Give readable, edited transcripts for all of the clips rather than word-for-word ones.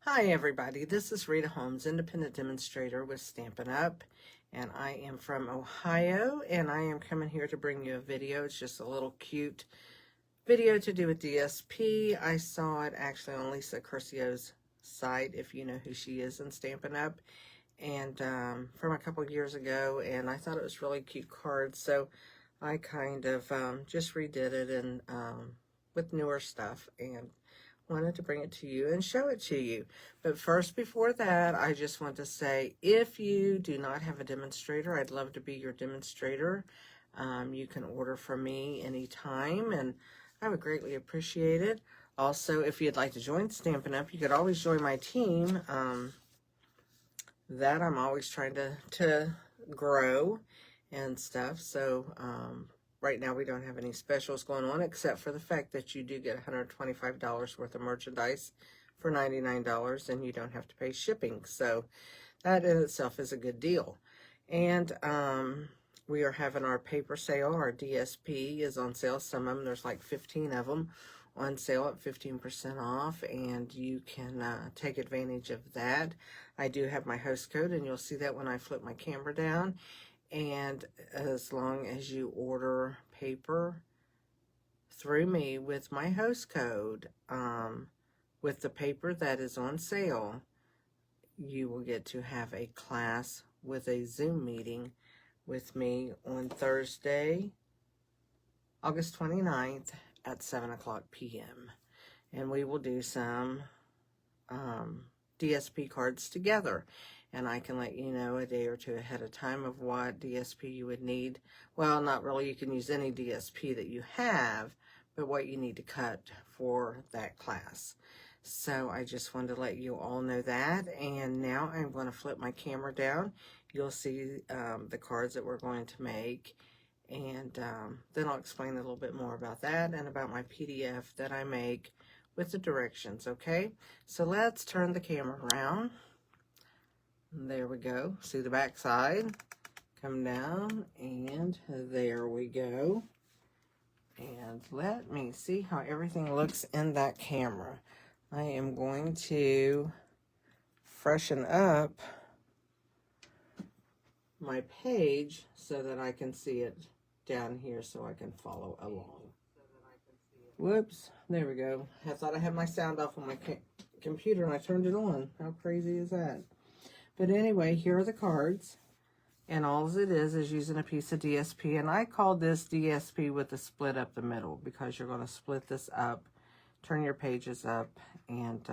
Hi everybody, this is Rita Holmes, independent demonstrator with Stampin' Up, and I am from Ohio, and I am coming here to bring you a video. It's just a little cute video to do with DSP. I saw it actually on Lisa Curcio's site, if you know who she is in Stampin' Up, and from a couple of years ago, and I thought it was really cute cards, so I kind of just redid it and with newer stuff, and wanted to bring it to you and show it to you. But first, before that, I just want to say, if you do not have a demonstrator, I'd love to be your demonstrator. You can order from me anytime, and I would greatly appreciate it. Also, if you'd like to join Stampin' Up, you could always join my team. That I'm always trying to grow and stuff. So, right now we don't have any specials going on except for the fact that you do get $125 worth of merchandise for $99 and you don't have to pay shipping. So that in itself is a good deal. And we are having our paper sale. Our DSP is on sale. Some of them, there's like 15 of them on sale at 15% off, and you can take advantage of that. I do have my host code, and you'll see that when I flip my camera down. And as long as you order paper through me with my host code, with the paper that is on sale, you will get to have a class with a Zoom meeting with me on Thursday, August 29th at 7 o'clock p.m. And we will do some DSP cards together. And I can let you know a day or two ahead of time of what DSP you would need. Well, not really. You can use any DSP that you have, but what you need to cut for that class. So I just wanted to let you all know that. And now I'm going to flip my camera down. You'll see the cards that we're going to make. And then I'll explain a little bit more about that and about my PDF that I make with the directions, okay? So let's turn the camera around. There we go. See the back side? Come down, and there we go. And let me see how everything looks in that camera. I am going to freshen up my page so that I can see it down here so I can follow along. Whoops, there we go. I thought I had my sound off on my computer and I turned it on. How crazy is that? But anyway, here are the cards, and all it is using a piece of DSP, and I call this DSP with a split up the middle because you're going to split this up, turn your pages up, and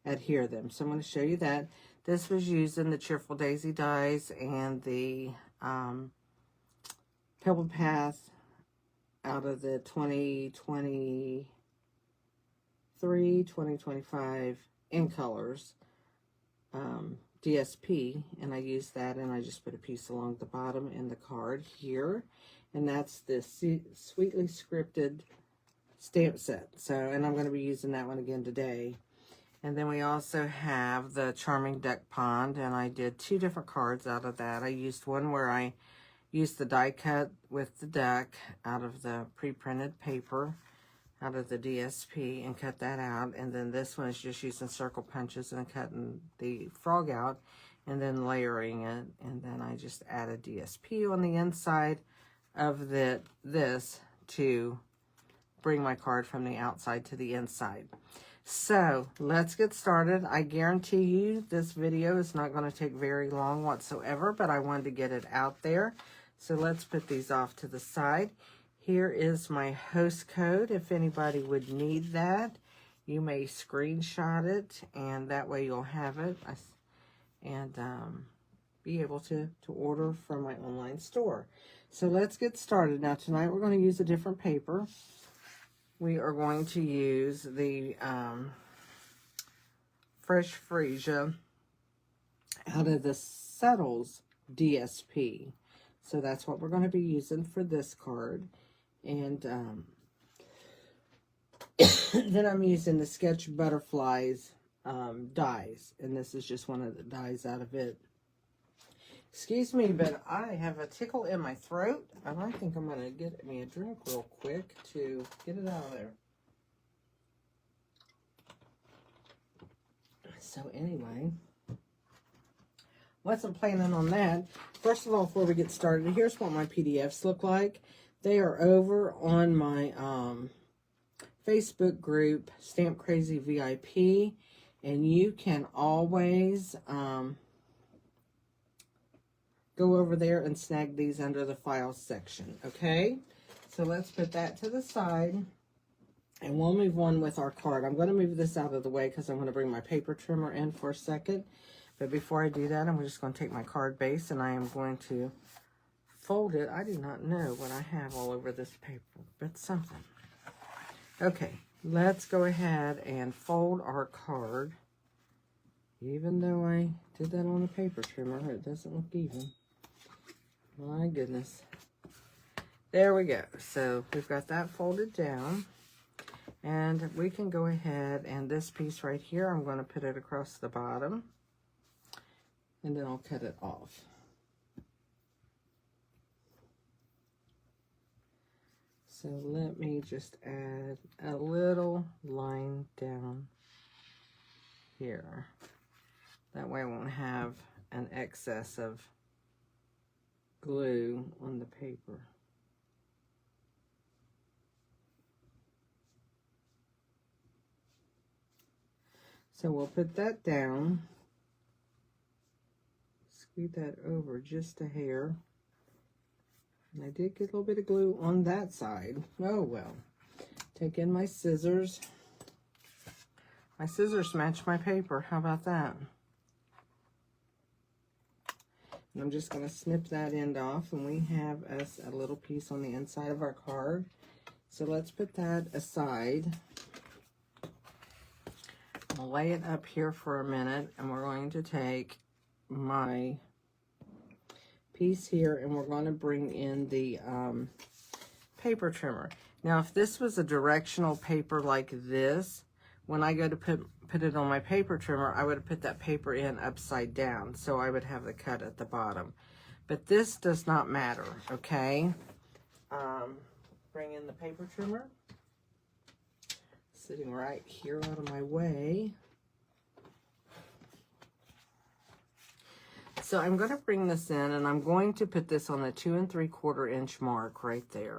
adhere them. So I'm going to show you that. This was using the Cheerful Daisy dies and the Pebble Path out of the 2025 in colors. DSP, and I use that, and I just put a piece along the bottom in the card here, and that's the Sweetly Scripted stamp set. So, and I'm going to be using that one again today. And then we also have the Charming Duck Pond, and I did two different cards out of that. I used one where I used the die cut with the duck out of the pre-printed paper out of the DSP and cut that out, and then this one is just using circle punches and cutting the frog out and then layering it, and then I just added DSP on the inside of this to bring my card from the outside to the inside. So let's get started. I guarantee you this video is not going to take very long whatsoever, but I wanted to get it out there. So let's put these off to the side. Here is my host code. If anybody would need that, you may screenshot it, and that way you'll have it and be able to order from my online store. So let's get started. Now tonight we're going to use a different paper. We are going to use the Fresh Freesia out of the Settles DSP. So that's what we're going to be using for this card. And then I'm using the Sketch Butterflies dies. And this is just one of the dies out of it. Excuse me, but I have a tickle in my throat. And I think I'm going to get me a drink real quick to get it out of there. So anyway, wasn't planning on that. First of all, before we get started, here's what my PDFs look like. They are over on my Facebook group, Stamp Crazy VIP, and you can always go over there and snag these under the files section, okay? So let's put that to the side, and we'll move on with our card. I'm going to move this out of the way because I'm going to bring my paper trimmer in for a second. But before I do that, I'm just going to take my card base, and I am going to fold it. I do not know what I have all over this paper, but something. Okay, let's go ahead and fold our card. Even though I did that on a paper trimmer, it doesn't look even. My goodness. There we go. So we've got that folded down. And we can go ahead, and this piece right here, I'm going to put it across the bottom. And then I'll cut it off. So let me just add a little line down here. That way I won't have an excess of glue on the paper. So we'll put that down. Scoot that over just a hair. And I did get a little bit of glue on that side. Oh well. Take in my scissors. My scissors match my paper. How about that? And I'm just going to snip that end off, and we have us a little piece on the inside of our card. So let's put that aside. I'll lay it up here for a minute, and we're going to take my piece here, and we're going to bring in the paper trimmer. Now, if this was a directional paper like this, when I go to put it on my paper trimmer, I would have put that paper in upside down, so I would have the cut at the bottom. But this does not matter, okay? Bring in the paper trimmer. Sitting right here out of my way. So I'm going to bring this in, and I'm going to put this on the 2 3/4 inch mark right there.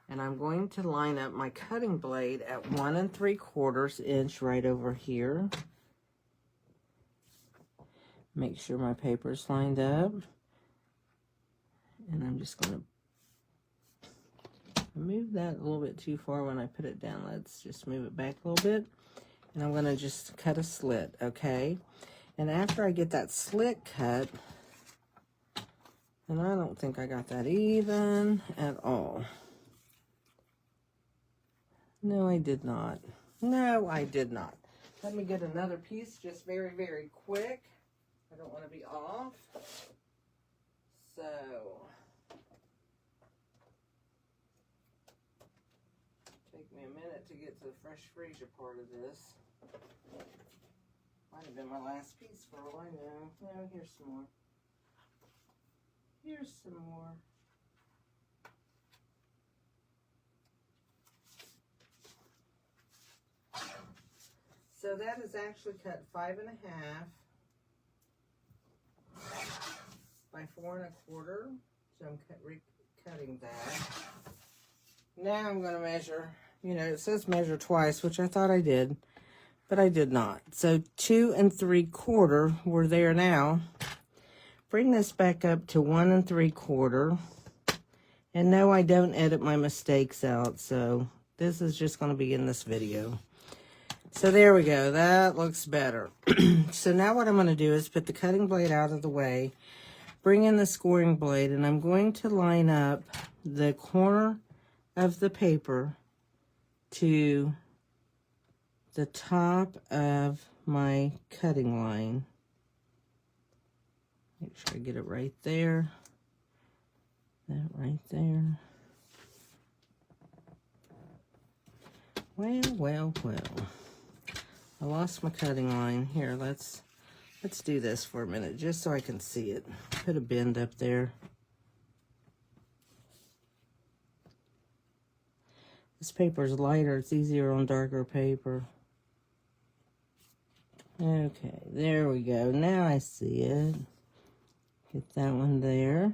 And I'm going to line up my cutting blade at 1 3/4 inch right over here. Make sure my paper's lined up. And I'm just going to move that a little bit too far when I put it down. Let's just move it back a little bit. And I'm going to just cut a slit, okay? And after I get that slit cut, and I don't think I got that even at all. No, I did not. No, I did not. Let me get another piece just very, very quick. I don't want to be off. So, take me a minute to get to the fresh freezer part of this. Might have been my last piece for all I know. No, here's some more. Here's some more. So that is actually cut 5 1/2 by 4 1/4. So I'm cutting that. Now I'm going to measure. You know, it says measure twice, which I thought I did, but I did not. So 2 3/4, we're there now. Bring this back up to 1 3/4. And no, I don't edit my mistakes out, so this is just going to be in this video. So there we go. That looks better. So now what I'm going to do is put the cutting blade out of the way, bring in the scoring blade, and I'm going to line up the corner of the paper to the top of my cutting line. Make sure I get it right there. That right there. Well, well, well. I lost my cutting line. Here, let's do this for a minute, just so I can see it. Put a bend up there. This paper is lighter. It's easier on darker paper. Okay, there we go. Now I see it. Get that one there.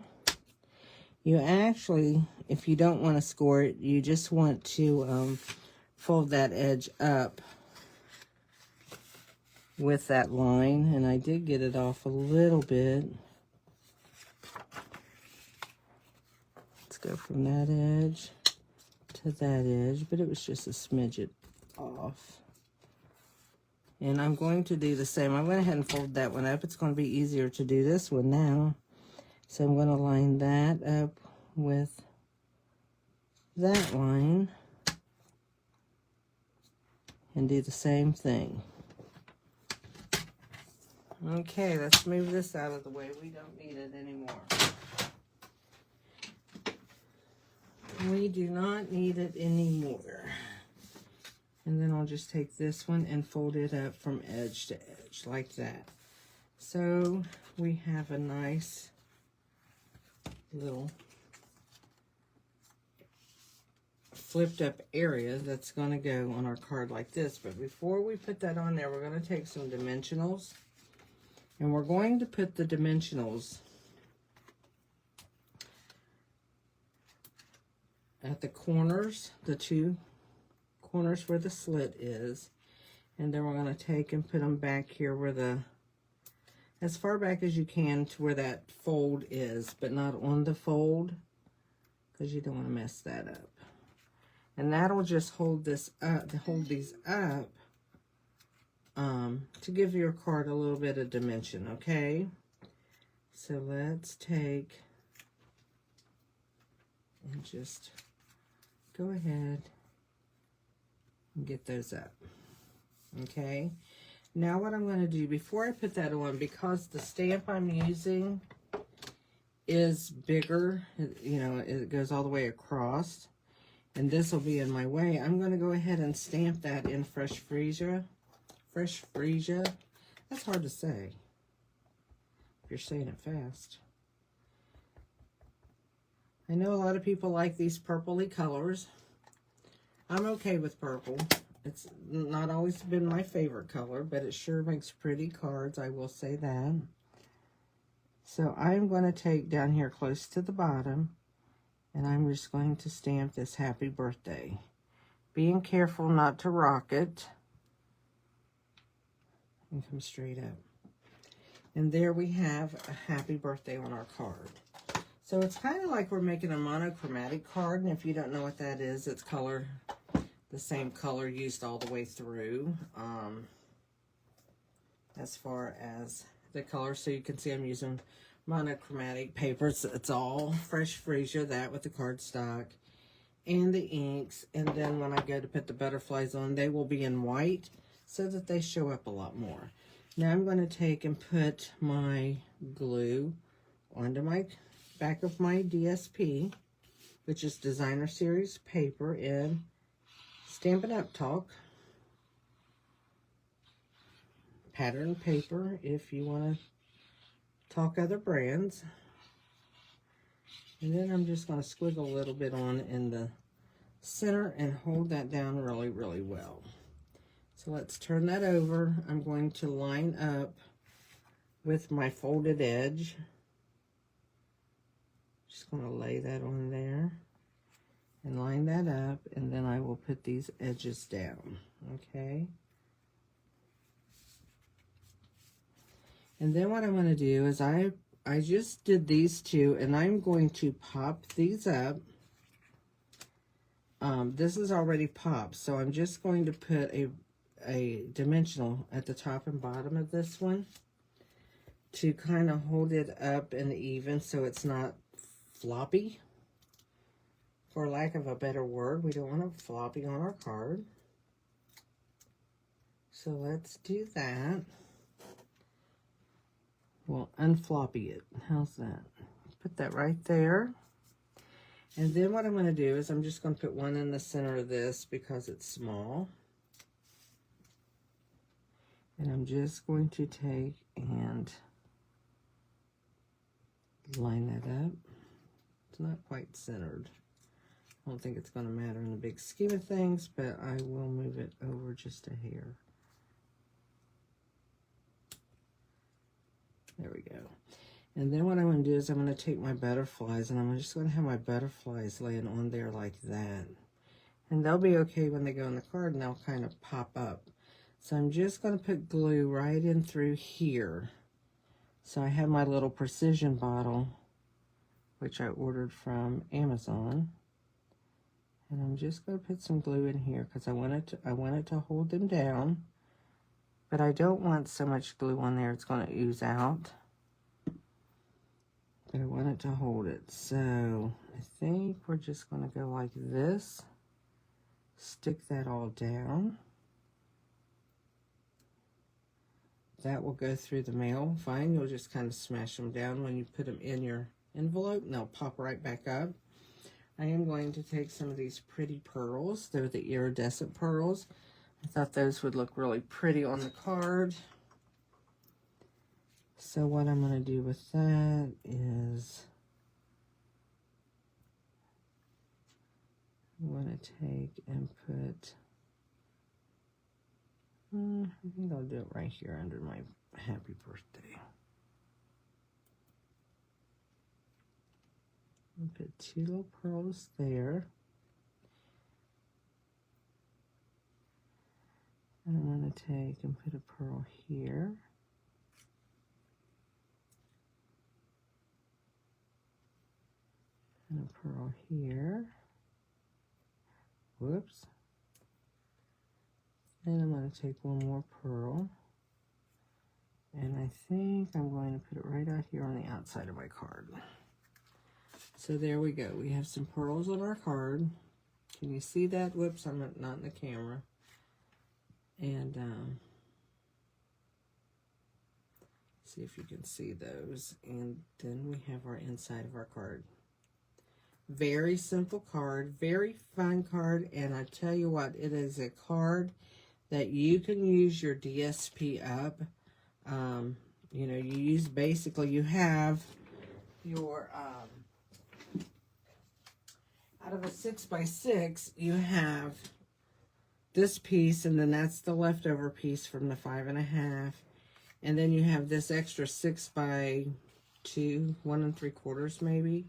You actually, if you don't want to score it, you just want to fold that edge up with that line. And I did get it off a little bit. Let's go from that edge to that edge, but it was just a smidget off. And I'm going to do the same. I went ahead and folded that one up. It's going to be easier to do this one now. So I'm going to line that up with that line and do the same thing. Okay, let's move this out of the way. We don't need it anymore. We do not need it anymore. And then I'll just take this one and fold it up from edge to edge like that. So we have a nice little flipped up area that's going to go on our card like this. But before we put that on there, we're going to take some dimensionals, and we're going to put the dimensionals at the corners, the two corners where the slit is, and then we're going to take and put them back here where the, as far back as you can to where that fold is, but not on the fold, because you don't want to mess that up. And that'll just hold this up, hold these up, to give your card a little bit of dimension, okay? So let's take and just go ahead and get those up, okay? Now what I'm going to do, before I put that on, because the stamp I'm using is bigger, you know, it goes all the way across, and this will be in my way, I'm going to go ahead and stamp that in Fresh Freesia. Fresh Freesia. That's hard to say if you're saying it fast. I know a lot of people like these purpley colors. I'm okay with purple. It's not always been my favorite color, but it sure makes pretty cards, I will say that. So I'm going to take down here close to the bottom, and I'm just going to stamp this happy birthday. Being careful not to rock it. And come straight up. And there we have a happy birthday on our card. So it's kind of like we're making a monochromatic card, and if you don't know what that is, it's color, the same color used all the way through, as far as the color. So you can see I'm using monochromatic papers. It's all Fresh Freesia, that with the cardstock and the inks. And then when I go to put the butterflies on, they will be in white so that they show up a lot more. Now I'm going to take and put my glue onto my back of my DSP, which is Designer Series paper in Stampin' Up! Talk. Pattern paper if you want to talk other brands. And then I'm just going to squiggle a little bit on in the center and hold that down really, really well. So let's turn that over. I'm going to line up with my folded edge. Just going to lay that on there and line that up, and then I will put these edges down, okay? And then what I'm going to do is I just did these two, and I'm going to pop these up. This is already popped, so I'm just going to put a dimensional at the top and bottom of this one to kind of hold it up and even so it's not floppy, for lack of a better word. We don't want it floppy on our card. So let's do that. We'll unfloppy it. How's that? Put that right there. And then what I'm going to do is I'm just going to put one in the center of this because it's small. And I'm just going to take and line that up. It's not quite centered. I don't think it's going to matter in the big scheme of things, but I will move it over just a hair. There we go. And then what I'm going to do is I'm going to take my butterflies, and I'm just going to have my butterflies laying on there like that. And they'll be okay when they go in the card, and they'll kind of pop up. So I'm just going to put glue right in through here. So I have my little precision bottle, which I ordered from Amazon. And I'm just going to put some glue in here because I want it to hold them down. But I don't want so much glue on there it's going to ooze out. But I want it to hold it. So I think we're just going to go like this. Stick that all down. That will go through the mail fine. You'll just kind of smash them down when you put them in your envelope, and they'll pop right back up. I am going to take some of these pretty pearls. They're the iridescent pearls. I thought those would look really pretty on the card. So what I'm going to do with that is I'm going to take and put, I think I'll do it right here under my happy birthday. I'll put 2 little pearls there. And I'm going to take and put a pearl here. And a pearl here. Whoops. And I'm going to take one more pearl. And I think I'm going to put it right out here on the outside of my card. So there we go. We have some pearls on our card. Can you see that? Whoops, I'm not in the camera. And see if you can see those. And then we have our inside of our card. Very simple card, very fun card, and I tell you what, it is a card that you can use your DSP up. You know, you use, basically you have your, out of a 6x6, you have this piece, and then that's the leftover piece from the 5.5, and then you have this extra 6x2, 1 3/4 maybe,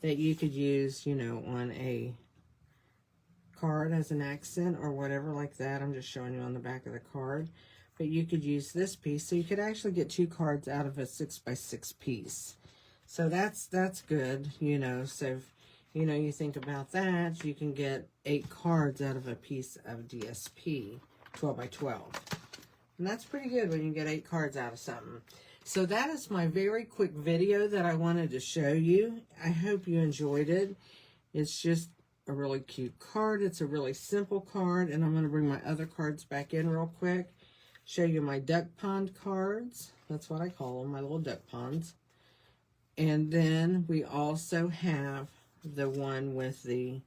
that you could use, you know, on a card as an accent or whatever like that. I'm just showing you on the back of the card. But you could use this piece. So you could actually get 2 cards out of a 6x6 piece. So that's good, you know. So, if, you know, you think about that, you can get 8 cards out of a piece of DSP, 12x12. And that's pretty good when you get 8 cards out of something. So that is my very quick video that I wanted to show you. I hope you enjoyed it. It's just a really cute card. It's a really simple card. And I'm going to bring my other cards back in real quick. Show you my duck pond cards. That's what I call them, my little duck ponds. And then we also have the one with the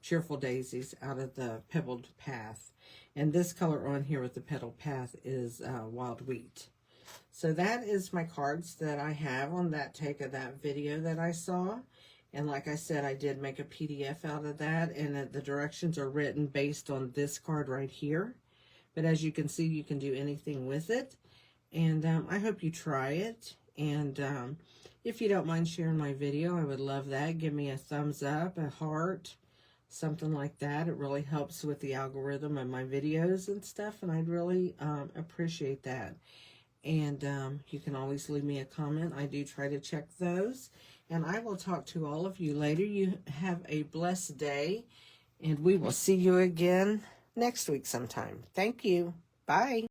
cheerful daisies out of the pebbled path. And this color on here with the petal path is wild wheat. So that is my cards that I have on that take of that video that I saw. And like I said, I did make a PDF out of that. And the directions are written based on this card right here. But as you can see, you can do anything with it. And I hope you try it. And if you don't mind sharing my video, I would love that. Give me a thumbs up, a heart, something like that. It really helps with the algorithm of my videos and stuff, and I'd really appreciate that. And you can always leave me a comment. I do try to check those. And I will talk to all of you later. You have a blessed day, and we will see you again next week sometime. Thank you. Bye.